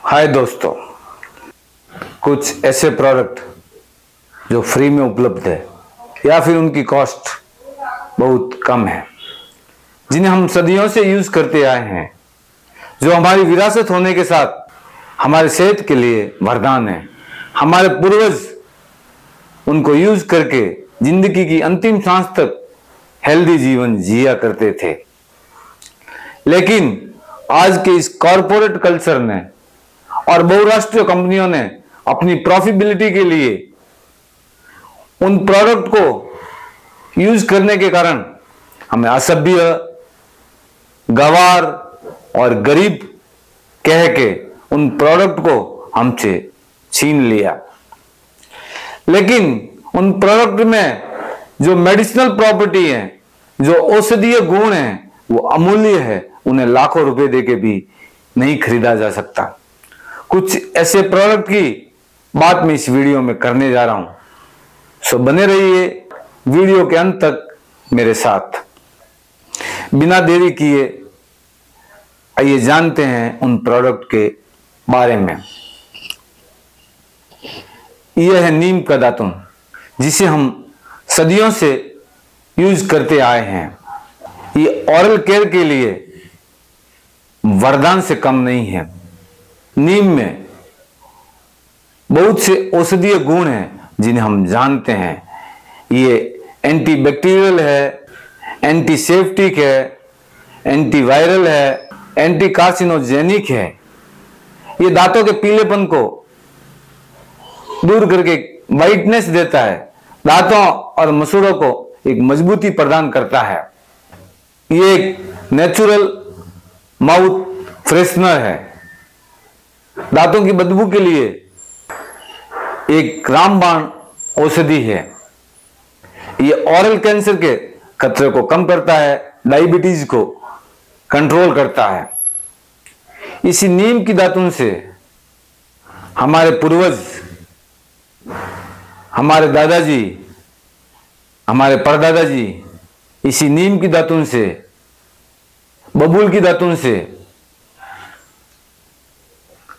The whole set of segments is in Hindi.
हाय दोस्तों, कुछ ऐसे प्रोडक्ट जो फ्री में उपलब्ध है या फिर उनकी कॉस्ट बहुत कम है, जिन्हें हम सदियों से यूज करते आए हैं, जो हमारी विरासत होने के साथ हमारे सेहत के लिए वरदान है। हमारे पूर्वज उनको यूज करके जिंदगी की अंतिम सांस तक हेल्दी जीवन जिया करते थे। लेकिन आज के इस कॉरपोरेट कल्चर ने और बहुराष्ट्रीय कंपनियों ने अपनी प्रॉफिटेबिलिटी के लिए उन प्रोडक्ट को यूज करने के कारण हमें असभ्य, गवार और गरीब कह के उन प्रोडक्ट को हमसे छीन लिया। लेकिन उन प्रोडक्ट में जो मेडिसिनल प्रॉपर्टी है, जो औषधीय गुण है, वो अमूल्य है। उन्हें लाखों रुपए देके भी नहीं खरीदा जा सकता। कुछ ऐसे प्रोडक्ट की बात मैं इस वीडियो में करने जा रहा हूं, सो बने रहिए वीडियो के अंत तक मेरे साथ। बिना देरी किए आइए जानते हैं उन प्रोडक्ट के बारे में। यह है नीम का दातुन, जिसे हम सदियों से यूज करते आए हैं। ये ओरल केयर के लिए वरदान से कम नहीं है। नीम में बहुत से औषधीय गुण हैं जिन्हें हम जानते हैं। ये एंटीबैक्टीरियल है, एंटीसेप्टिक है, एंटीवायरल है, एंटी कार्सिनोजेनिक है। ये दांतों के पीलेपन को दूर करके वाइटनेस देता है, दांतों और मसूड़ों को एक मजबूती प्रदान करता है। ये एक नेचुरल माउथ फ्रेशनर है। दांतों की बदबू के लिए एक रामबाण औषधि है। ये ओरल कैंसर के खतरे को कम करता है, डायबिटीज को कंट्रोल करता है। इसी नीम की दातुन से हमारे पूर्वज, हमारे दादाजी, हमारे परदादाजी इसी नीम की दातुन से, बबूल की दातुन से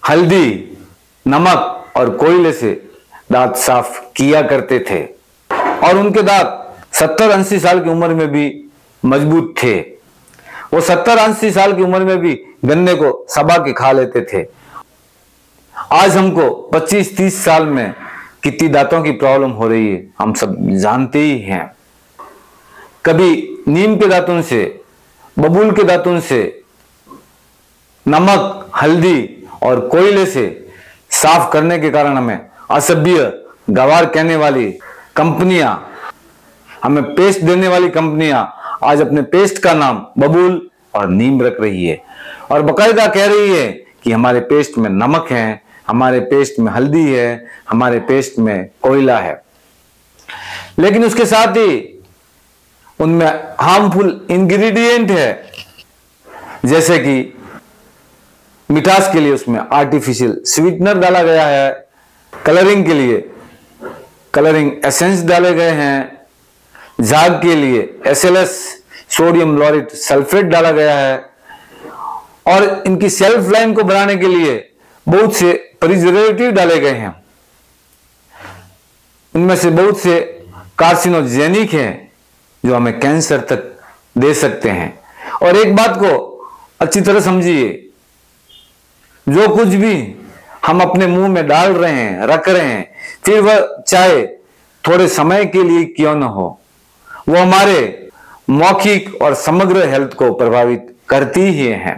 हल्दी, नमक और कोयले से दांत साफ किया करते थे और उनके दांत 70-80 साल की उम्र में भी मजबूत थे। वो 70-80 साल की उम्र में भी गन्ने को सबा के खा लेते थे। आज हमको 25-30 साल में कितनी दांतों की प्रॉब्लम हो रही है हम सब जानते ही हैं। कभी नीम के दातुन से, बबूल के दातुन से, नमक, हल्दी और कोयले से साफ करने के कारण हमें असभ्य, गवार कहने वाली कंपनियां, हमें पेस्ट देने वाली कंपनियां आज अपने पेस्ट का नाम बबूल और नीम रख रही है और बकायदा कह रही है कि हमारे पेस्ट में नमक है, हमारे पेस्ट में हल्दी है, हमारे पेस्ट में कोयला है। लेकिन उसके साथ ही उनमें हार्मफुल इंग्रेडिएंट है, जैसे कि मिठास के लिए उसमें आर्टिफिशियल स्वीटनर डाला गया है, कलरिंग के लिए कलरिंग एसेंस डाले गए हैं, झाग के लिए SLS सोडियम लॉरेट सल्फेट डाला गया है और इनकी सेल्फ लाइन को बढ़ाने के लिए बहुत से प्रिजर्वेटिव डाले गए हैं। इनमें से बहुत से कार्सिनोजेनिक हैं जो हमें कैंसर तक दे सकते हैं। और एक बात को अच्छी तरह समझिए, जो कुछ भी हम अपने मुंह में डाल रहे हैं, रख रहे हैं, फिर वह चाहे थोड़े समय के लिए क्यों न हो, वो हमारे मौखिक और समग्र हेल्थ को प्रभावित करती ही है।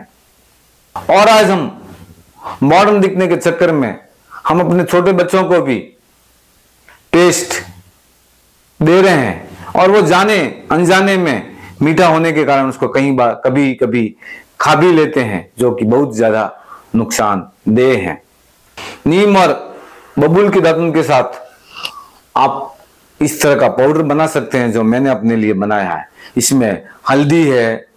और आज हम मॉडर्न दिखने के चक्कर में हम अपने छोटे बच्चों को भी पेस्ट दे रहे हैं और वो जाने अनजाने में मीठा होने के कारण उसको कभी कभी खा भी लेते हैं, जो कि बहुत ज्यादा नुकसानदेह है। नीम और बबूल के दातुन के साथ आप इस तरह का पाउडर बना सकते हैं जो मैंने अपने लिए बनाया है। इसमें हल्दी है,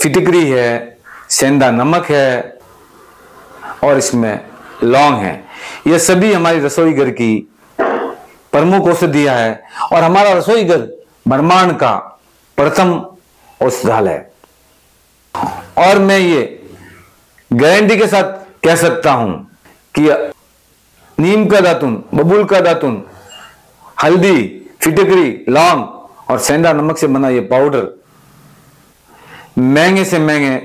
फिटकरी है, सेंधा नमक है और इसमें लौंग है। यह सभी हमारी रसोई घर की प्रमुख औषधियां है और हमारा रसोई घर ब्रह्मांड का प्रथम औषधालय है। और मैं ये गारंटी के साथ कह सकता हूं कि नीम का दातुन, बबूल का दातुन, हल्दी, फिटकरी, लौंग और सेंधा नमक से बना ये पाउडर महंगे से महंगे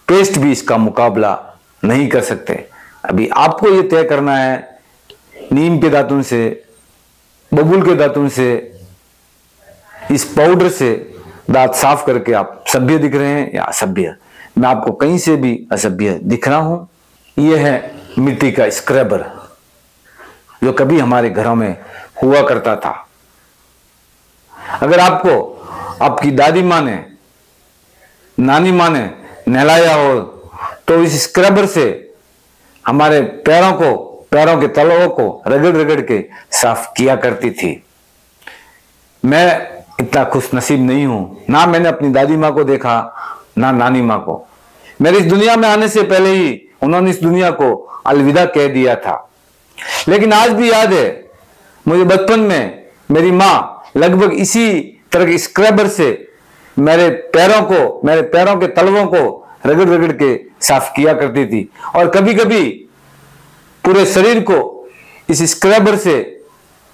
पेस्ट भी इसका मुकाबला नहीं कर सकते। अभी आपको ये तय करना है नीम के दातुन से, बबूल के दातुन से, इस पाउडर से दांत साफ करके आप सभ्य दिख रहे हैं या असभ्य। मैं आपको कहीं से भी असभ्य दिख रहा हूं। यह है मिट्टी का स्क्रबर जो कभी हमारे घरों में हुआ करता था। अगर आपको आपकी दादी माँ ने, नानी माँ ने नहलाया हो तो इस स्क्रबर से हमारे पैरों के तलवों को रगड़ रगड़ के साफ किया करती थी। मैं इतना खुश नसीब नहीं हूं, ना मैंने अपनी दादी माँ को देखा ना नानी माँ को। मेरे इस दुनिया में आने से पहले ही उन्होंने इस दुनिया को अलविदा कह दिया था। लेकिन आज भी याद है मुझे बचपन में मेरी माँ लगभग इसी तरह के स्क्रबर से मेरे पैरों के तलवों को रगड़ रगड़ के साफ किया करती थी और कभी कभी पूरे शरीर को इस स्क्रबर से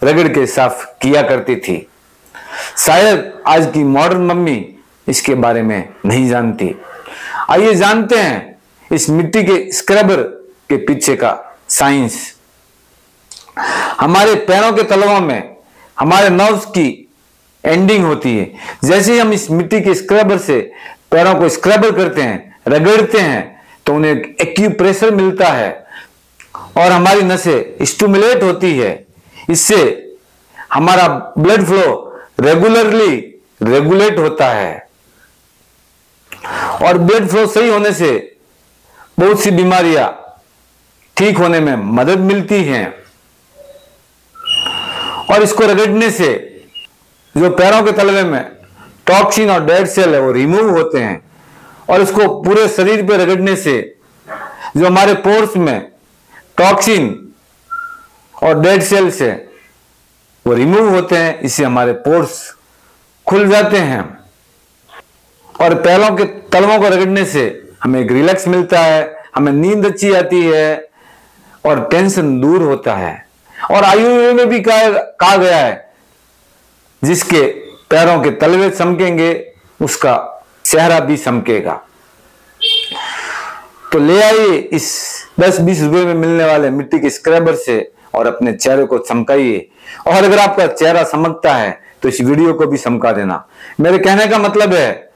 रगड़ के साफ किया करती थी। शायद आज की मॉडर्न मम्मी इसके बारे में नहीं जानती। आइए जानते हैं इस मिट्टी के स्क्रबर के पीछे का साइंस। हमारे पैरों के तलवों में हमारे नर्व्स की एंडिंग होती है। जैसे ही हम इस मिट्टी के स्क्रबर से पैरों को स्क्रबर करते हैं, रगड़ते हैं, तो उन्हें एक्यूप्रेशर मिलता है और हमारी नसें स्टिमुलेट होती है। इससे हमारा ब्लड फ्लो रेगुलरली रेगुलेट होता है और ब्लड फ्लो सही होने से बहुत सी बीमारियां ठीक होने में मदद मिलती हैं। और इसको रगड़ने से जो पैरों के तलवे में टॉक्सिन और डेड सेल है वो रिमूव होते हैं और इसको पूरे शरीर पे रगड़ने से जो हमारे पोर्स में टॉक्सिन और डेड सेल्स है वो रिमूव होते हैं। इससे हमारे पोर्स खुल जाते हैं और पैरों के तलवों को रगड़ने से हमें एक रिलैक्स मिलता है, हमें नींद अच्छी आती है और टेंशन दूर होता है। और आयुर्वेद में भी कहा गया है जिसके पैरों के तलवे चमकेंगे उसका चेहरा भी चमकेगा। तो ले आइए इस 10-20 रुपए में मिलने वाले मिट्टी के स्क्रबर से और अपने चेहरे को चमकाइए। और अगर आपका चेहरा चमकता है तो इस वीडियो को भी चमका देना। मेरे कहने का मतलब है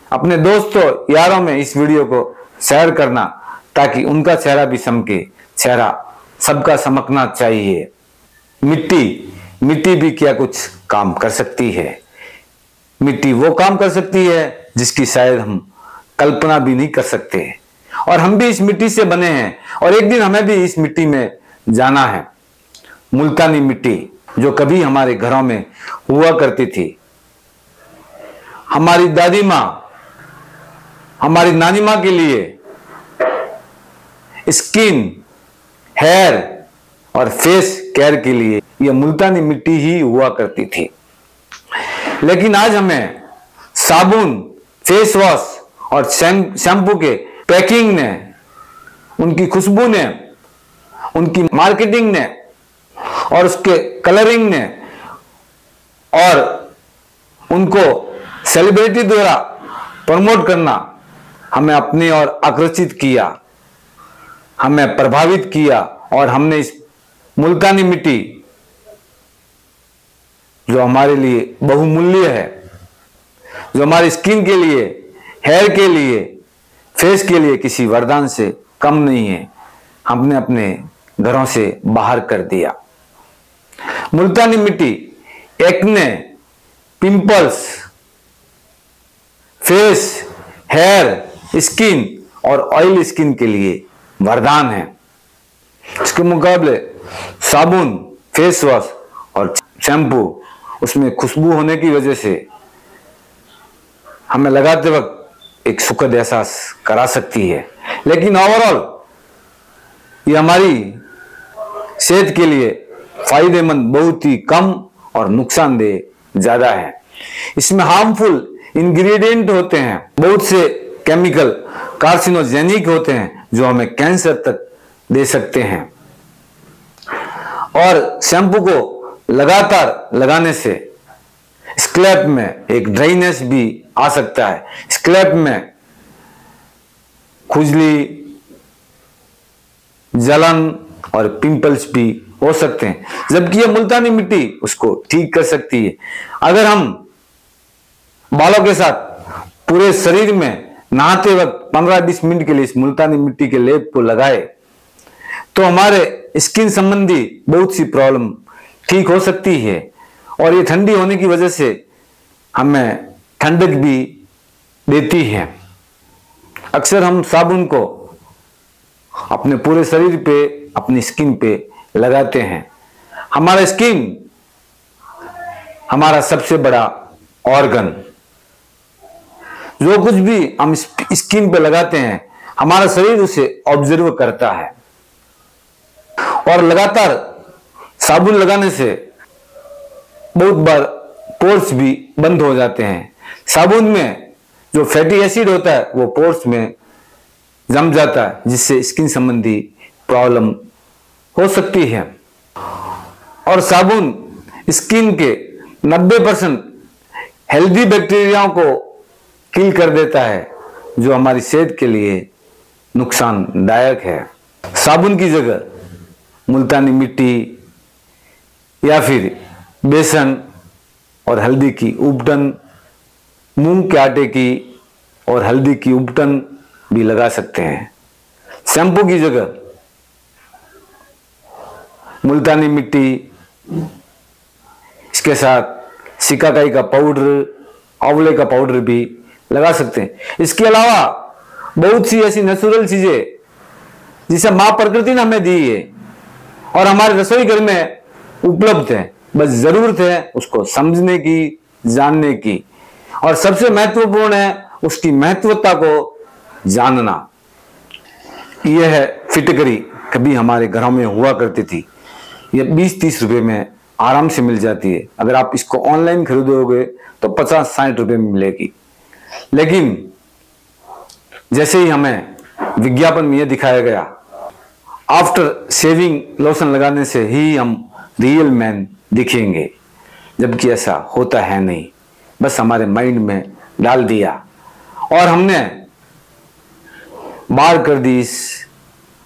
अपने दोस्तों यारों में इस वीडियो को शेयर करना ताकि उनका चेहरा भी चमके। चेहरा सबका चमकना चाहिए। मिट्टी भी क्या कुछ काम कर सकती है। मिट्टी वो काम कर सकती है जिसकी शायद हम कल्पना भी नहीं कर सकते। और हम भी इस मिट्टी से बने हैं और एक दिन हमें भी इस मिट्टी में जाना है। मुल्तानी मिट्टी जो कभी हमारे घरों में हुआ करती थी। हमारी दादी माँ, हमारी नानी माँ के लिए स्किन, हेयर और फेस केयर के लिए यह मुल्तानी मिट्टी ही हुआ करती थी। लेकिन आज हमें साबुन, फेस वॉश और शैम्पू के पैकिंग ने, उनकी खुशबू ने, उनकी मार्केटिंग ने और उसके कलरिंग ने और उनको सेलिब्रिटी द्वारा प्रमोट करना हमें अपनी ओर आकर्षित किया, हमें प्रभावित किया और हमने इस मुल्तानी मिट्टी जो हमारे लिए बहुमूल्य है, जो हमारी स्किन के लिए, हेयर के लिए, फेस के लिए किसी वरदान से कम नहीं है, हमने अपने घरों से बाहर कर दिया। मुल्तानी मिट्टी acne, pimples, face, hair, skin और ऑयल स्किन के लिए वरदान है। इसके मुकाबले साबुन, फेस वॉश और शैम्पू उसमें खुशबू होने की वजह से हमें लगाते वक्त एक सुखद एहसास करा सकती है, लेकिन ओवरऑल ये हमारी सेहत के लिए फायदेमंद बहुत ही कम और नुकसानदेह ज्यादा है। इसमें हार्मफुल इंग्रेडिएंट होते हैं, बहुत से केमिकल कार्सिनोजेनिक होते हैं, जो हमें कैंसर तक दे सकते हैं। और शैम्पू को लगातार लगाने से स्कैल्प में एक ड्राइनेस भी आ सकता है। स्कैल्प में खुजली, जलन और पिंपल्स भी हो सकते हैं, जबकि यह मुल्तानी मिट्टी उसको ठीक कर सकती है। अगर हम बालों के साथ पूरे शरीर में नहाते वक्त 15-20 मिनट के लिए इस मुल्तानी मिट्टी के लेप को लगाए तो हमारे स्किन संबंधी बहुत सी प्रॉब्लम ठीक हो सकती है। और ये ठंडी होने की वजह से हमें ठंडक भी देती है। अक्सर हम साबुन को अपने पूरे शरीर पे, अपनी स्किन पे लगाते हैं। हमारा स्किन हमारा सबसे बड़ा ऑर्गन, जो कुछ भी हम स्किन पे लगाते हैं हमारा शरीर उसे ऑब्जर्व करता है। और लगातार साबुन लगाने से बहुत बार पोर्स भी बंद हो जाते हैं। साबुन में जो फैटी एसिड होता है वो पोर्स में जम जाता है, जिससे स्किन संबंधी प्रॉब्लम हो सकती है। और साबुन स्किन के 90% हेल्दी बैक्टीरियाओं को किल कर देता है, जो हमारी सेहत के लिए नुकसानदायक है। साबुन की जगह मुल्तानी मिट्टी या फिर बेसन और हल्दी की उपटन, मूंग के आटे की और हल्दी की उपटन भी लगा सकते हैं। शैम्पू की जगह मुल्तानी मिट्टी, इसके साथ सिकाकाई का पाउडर, आंवले का पाउडर भी लगा सकते हैं। इसके अलावा बहुत सी ऐसी नेचुरल चीजें जिसे मां प्रकृति ने हमें दी है और हमारे रसोई घर में उपलब्ध है, बस जरूरत है उसको समझने की, जानने की। और सबसे महत्वपूर्ण है उसकी महत्वता को जानना। यह है फिटकरी, कभी हमारे घरों में हुआ करती थी। यह 20-30 रुपए में आराम से मिल जाती है। अगर आप इसको ऑनलाइन खरीदोगे तो 50-60 रुपए में मिलेगी। लेकिन जैसे ही हमें विज्ञापन में यह दिखाया गया, आफ्टर शेविंग लोशन लगाने से ही हम रियल मैन दिखेंगे, जबकि ऐसा होता है नहीं। बस हमारे माइंड में डाल दिया और हमने बार कर दी इस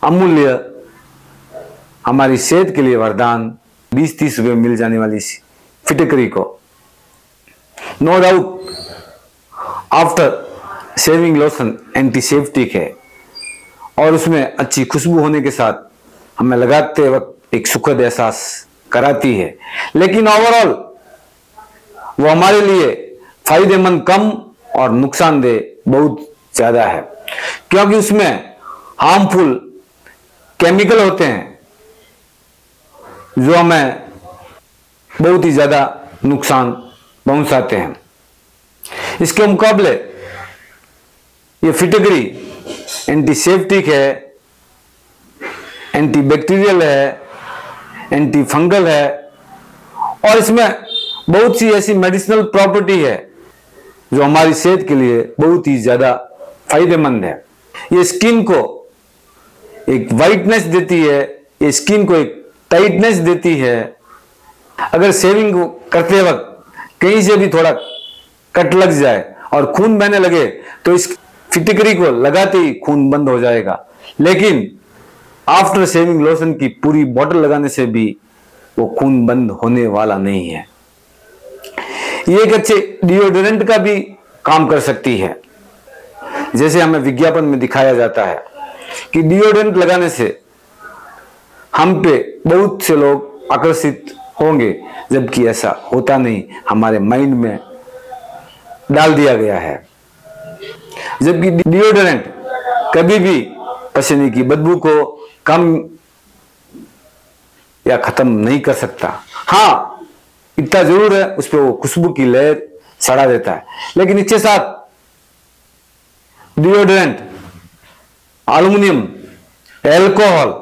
अमूल्य, हमारी सेहत के लिए वरदान 20-30 रुपए में मिल जाने वाली फिटकरी को। No doubt after shaving lotion antiseptic है और उसमें अच्छी खुशबू होने के साथ हमें लगाते वक्त एक सुखद एहसास कराती है, लेकिन ओवरऑल वो हमारे लिए फायदेमंद कम और नुकसानदेह बहुत ज्यादा है, क्योंकि उसमें हार्मफुल केमिकल होते हैं जो हमें बहुत ही ज्यादा नुकसान पहुंचाते हैं। इसके मुकाबले ये फिटकरी एंटीसेप्टिक है, एंटीबैक्टीरियल है, एंटी फंगल है और इसमें बहुत सी ऐसी मेडिसिनल प्रॉपर्टी है जो हमारी सेहत के लिए बहुत ही ज्यादा फायदेमंद है। ये स्किन को एक वाइटनेस देती है, ये स्किन को एक टाइटनेस देती है। अगर शेविंग करते वक्त कहीं से भी थोड़ा कट लग जाए और खून बहने लगे तो इस फिटकरी को लगाते ही खून बंद हो जाएगा, लेकिन आफ्टर शेविंग लोशन की पूरी बोतल लगाने से भी वो खून बंद होने वाला नहीं है। ये एक अच्छे डिओड्रेंट का भी काम कर सकती है। जैसे हमें विज्ञापन में दिखाया जाता है कि डिओड्रेंट लगाने से हम पे बहुत से लोग आकर्षित होंगे, जबकि ऐसा होता नहीं, हमारे माइंड में डाल दिया गया है। जबकि डिओड्रेंट कभी भी पसीने की बदबू को कम या खत्म नहीं कर सकता। हाँ, इतना जरूर है उस पर वो खुशबू की लहर चढ़ा देता है, लेकिन इसके साथ डिओड्रेंट एल्युमिनियम, एल्कोहल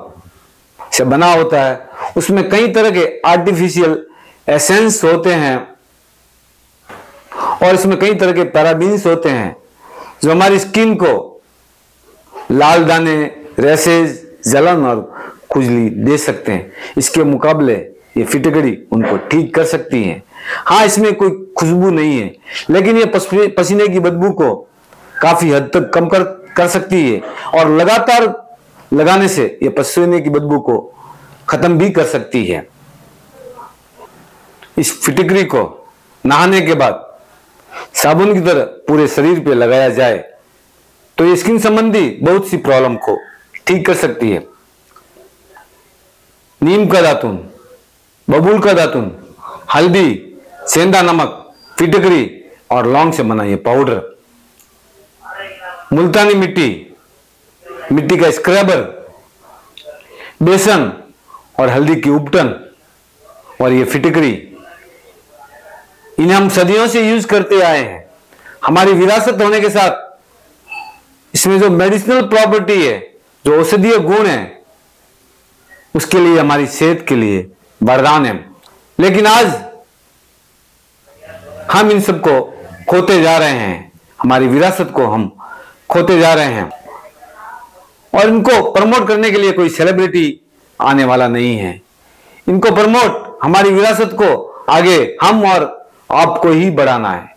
से बना होता है। उसमें कई तरह के आर्टिफिशियल एसेंस होते हैं और इसमें कई तरह के पैराबीन्स होते हैं जो हमारी स्किन को लाल दाने, रैसेज, जलन और खुजली दे सकते हैं। इसके मुकाबले ये फिटकरी उनको ठीक कर सकती है। हाँ, इसमें कोई खुशबू नहीं है, लेकिन ये पसीने की बदबू को काफी हद तक कम कर सकती है और लगातार लगाने से ये पसीने की बदबू को खत्म भी कर सकती है। इस फिटकरी को नहाने के बाद साबुन की तरह पूरे शरीर पे लगाया जाए तो ये स्किन संबंधी बहुत सी प्रॉब्लम को ठीक कर सकती है। नीम का दातुन, बबूल का दातुन, हल्दी, सेंधा नमक, फिटकरी और लौंग से बना ये पाउडर, मुल्तानी मिट्टी, मिट्टी का स्क्रबर, बेसन और हल्दी की उपटन और ये फिटकरी, इन्हें हम सदियों से यूज करते आए हैं। हमारी विरासत होने के साथ इसमें जो मेडिसिनल प्रॉपर्टी है, जो औषधीय गुण है, उसके लिए हमारी सेहत के लिए वरदान है। लेकिन आज हम इन सबको खोते जा रहे हैं, हमारी विरासत को हम खोते जा रहे हैं और इनको प्रमोट करने के लिए कोई सेलिब्रिटी आने वाला नहीं है। इनको प्रमोट, हमारी विरासत को आगे हम और आपको ही बढ़ाना है।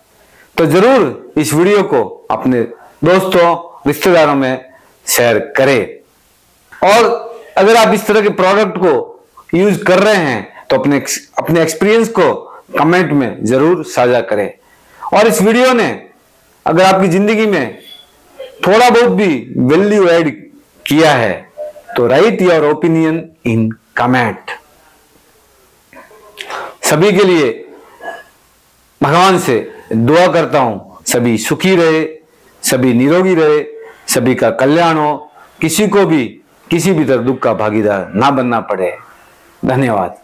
तो जरूर इस वीडियो को अपने दोस्तों, रिश्तेदारों में शेयर करें और अगर आप इस तरह के प्रोडक्ट को यूज कर रहे हैं तो अपने एक्सपीरियंस को कमेंट में जरूर साझा करें। और इस वीडियो ने अगर आपकी जिंदगी में थोड़ा बहुत भी वैल्यू ऐड किया है तो right your opinion in comment. सभी के लिए भगवान से दुआ करता हूं, सभी सुखी रहे, सभी निरोगी रहे, सभी का कल्याण हो, किसी को भी किसी भी तरह दुख का भागीदार ना बनना पड़े। धन्यवाद।